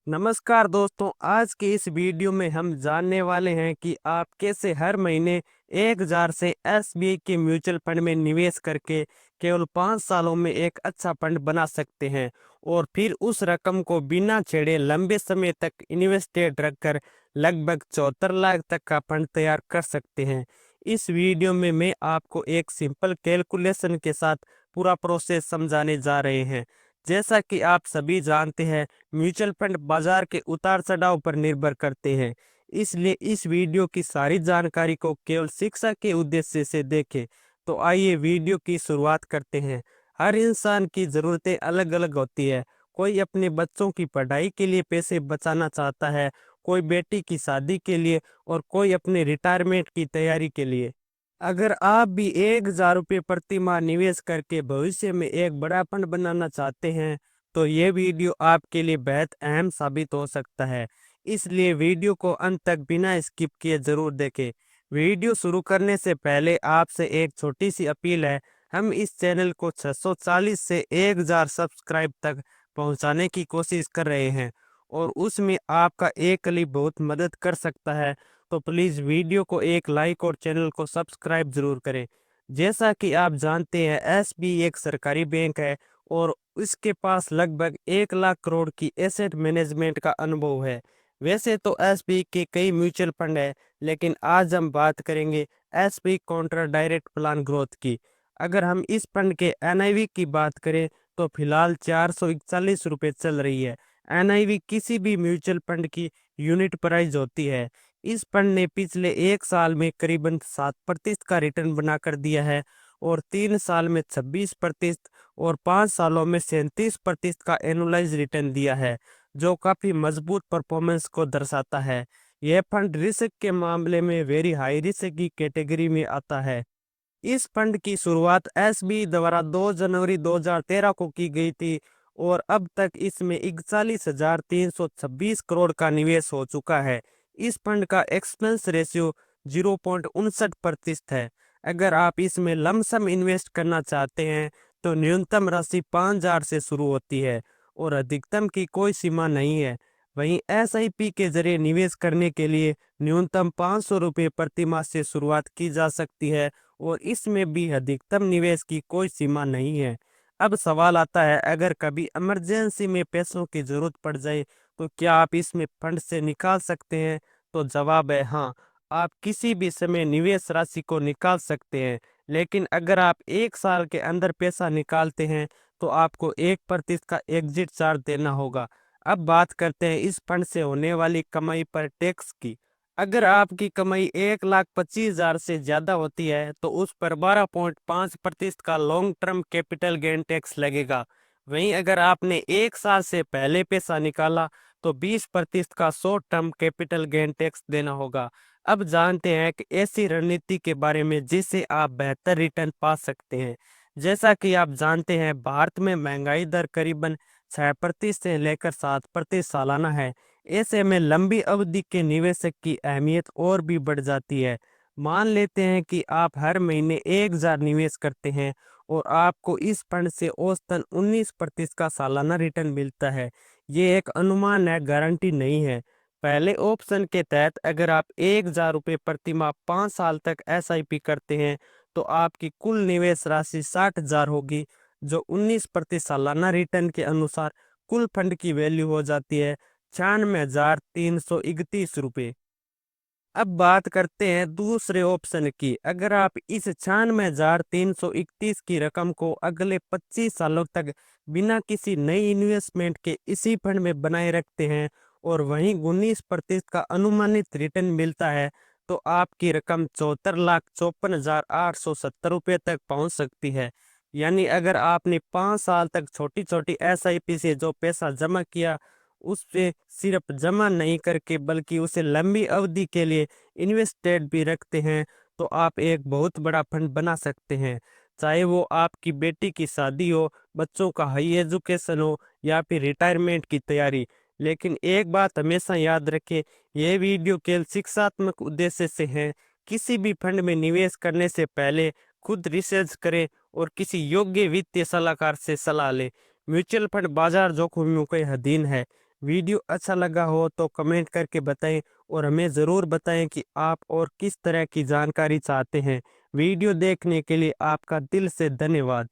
नमस्कार दोस्तों, आज की इस वीडियो में हम जानने वाले हैं कि आप कैसे हर महीने 1000 से एसबीआई के म्यूचुअल फंड में निवेश करके केवल 5 सालों में एक अच्छा फंड बना सकते हैं और फिर उस रकम को बिना छेड़े लंबे समय तक इन्वेस्टेड रखकर लगभग 74 लाख तक का फंड तैयार कर सकते हैं। इस वीडियो में मैं आपको एक सिंपल कैलकुलेशन के साथ पूरा प्रोसेस समझाने जा रहे हैं। जैसा कि आप सभी जानते हैं, म्यूचुअल फंड बाजार के उतार चढ़ाव पर निर्भर करते हैं। इसलिए इस वीडियो की सारी जानकारी को केवल शिक्षा के उद्देश्य से देखें। तो आइए वीडियो की शुरुआत करते हैं। हर इंसान की ज़रूरतें अलग अलग होती है। कोई अपने बच्चों की पढ़ाई के लिए पैसे बचाना चाहता है, कोई बेटी की शादी के लिए और कोई अपने रिटायरमेंट की तैयारी के लिए। अगर आप भी 1000 रुपये प्रति माह निवेश करके भविष्य में एक बड़ा फंड बनाना चाहते हैं, तो ये वीडियो आपके लिए बेहद अहम साबित हो सकता है। इसलिए वीडियो को अंत तक बिना स्किप किए जरूर देखें। वीडियो शुरू करने से पहले आपसे एक छोटी सी अपील है। हम इस चैनल को 640 से 1000 सब्सक्राइब तक पहुंचाने की कोशिश कर रहे हैं और उसमें आपका एक क्लिक बहुत मदद कर सकता है। तो प्लीज़ वीडियो को एक लाइक और चैनल को सब्सक्राइब जरूर करें। जैसा कि आप जानते हैं, एसबी एक सरकारी बैंक है और इसके पास लगभग 1 लाख करोड़ की एसेट मैनेजमेंट का अनुभव है। वैसे तो एसबी के कई म्यूचुअल फंड है, लेकिन आज हम बात करेंगे SB Contra direct plan growth की। अगर हम इस फंड के एनआईवी की बात करें तो फिलहाल 441 रुपये चल रही है। एनआईवी किसी भी म्यूचुअल फंड की यूनिट प्राइस होती है। इस फंड ने पिछले 1 साल में करीबन 7% का रिटर्न बनाकर दिया है और 3 साल में 26% और 5 सालों में 37% का एनुअलाइज रिटर्न दिया है, जो काफी मजबूत परफॉर्मेंस को दर्शाता है। यह फंड रिस्क के मामले में वेरी हाई रिस्क की कैटेगरी में आता है। इस फंड की शुरुआत एसबी द्वारा 2 जनवरी 2013 को की गई थी और अब तक इसमें 41,326 करोड़ का निवेश हो चुका है। इस फंड का एक्सपेंस रेशियो 0.59% है। अगर आप इसमें लमसम इन्वेस्ट करना चाहते हैं तो न्यूनतम राशि 5,000 से शुरू होती है और अधिकतम की कोई सीमा नहीं है। वहीं एसआईपी के जरिए निवेश करने के लिए न्यूनतम 500 रुपये प्रति माह से शुरुआत की जा सकती है और इसमें भी अधिकतम निवेश की कोई सीमा नहीं है। अब सवाल आता है, अगर कभी इमरजेंसी में पैसों की जरूरत पड़ जाए तो क्या आप इसमें फंड से निकाल सकते हैं? तो जवाब है हाँ, आप किसी भी समय निवेश राशि को निकाल सकते हैं। लेकिन अगर आप 1 साल के अंदर पैसा निकालते हैं तो आपको 1% का एग्जिट चार्ज देना होगा। अब बात करते हैं इस फंड से होने वाली कमाई पर टैक्स की। अगर आपकी कमाई 1,25,000 से ज्यादा होती है तो उस पर 12.5% का long term capital gain tax लगेगा। वहीं अगर आपने 1 साल से पहले पैसा निकाला तो 20% का short term capital gain tax देना होगा। अब जानते हैं कि ऐसी रणनीति के बारे में जिससे आप बेहतर रिटर्न पा सकते हैं। जैसा कि आप जानते हैं, भारत में महंगाई दर करीबन 6% से लेकर 7% सालाना है। ऐसे में लंबी अवधि के निवेशक की अहमियत और भी बढ़ जाती है। मान लेते हैं कि आप हर महीने 1,000 निवेश करते हैं और आपको इस फंड से औसतन 19% का सालाना रिटर्न मिलता है। ये एक अनुमान है, गारंटी नहीं है। पहले ऑप्शन के तहत अगर आप 1,000 रुपये प्रति माह 5 साल तक एसआईपी करते हैं तो आपकी कुल निवेश राशि 60,000 होगी, जो 19% सालाना रिटर्न के अनुसार कुल फंड की वैल्यू हो जाती है 96,331 रुपये। अब बात करते हैं दूसरे ऑप्शन की। अगर आप इस 96,331 की रकम को अगले 25 सालों तक बिना किसी नई इन्वेस्टमेंट के इसी फंड में बनाए रखते हैं और वहीं 19% का अनुमानित रिटर्न मिलता है, तो आपकी रकम 74,54,870 रुपये तक पहुंच सकती है। यानी अगर आपने 5 साल तक छोटी छोटी एसआईपी से जो पैसा जमा किया, उस पे सिर्फ जमा नहीं करके बल्कि उसे लंबी अवधि के लिए इन्वेस्टेड भी रखते हैं, तो आप एक बहुत बड़ा फंड बना सकते हैं। चाहे वो आपकी बेटी की शादी हो, बच्चों का हाई एजुकेशन हो या फिर रिटायरमेंट की तैयारी। लेकिन एक बात हमेशा याद रखें, यह वीडियो केवल शिक्षात्मक उद्देश्य से है। किसी भी फंड में निवेश करने से पहले खुद रिसर्च करें और किसी योग्य वित्तीय सलाहकार से सलाह लें। म्यूचुअल फंड बाजार जोखिमों के अधीन है। वीडियो अच्छा लगा हो तो कमेंट करके बताएं और हमें ज़रूर बताएं कि आप और किस तरह की जानकारी चाहते हैं। वीडियो देखने के लिए आपका दिल से धन्यवाद।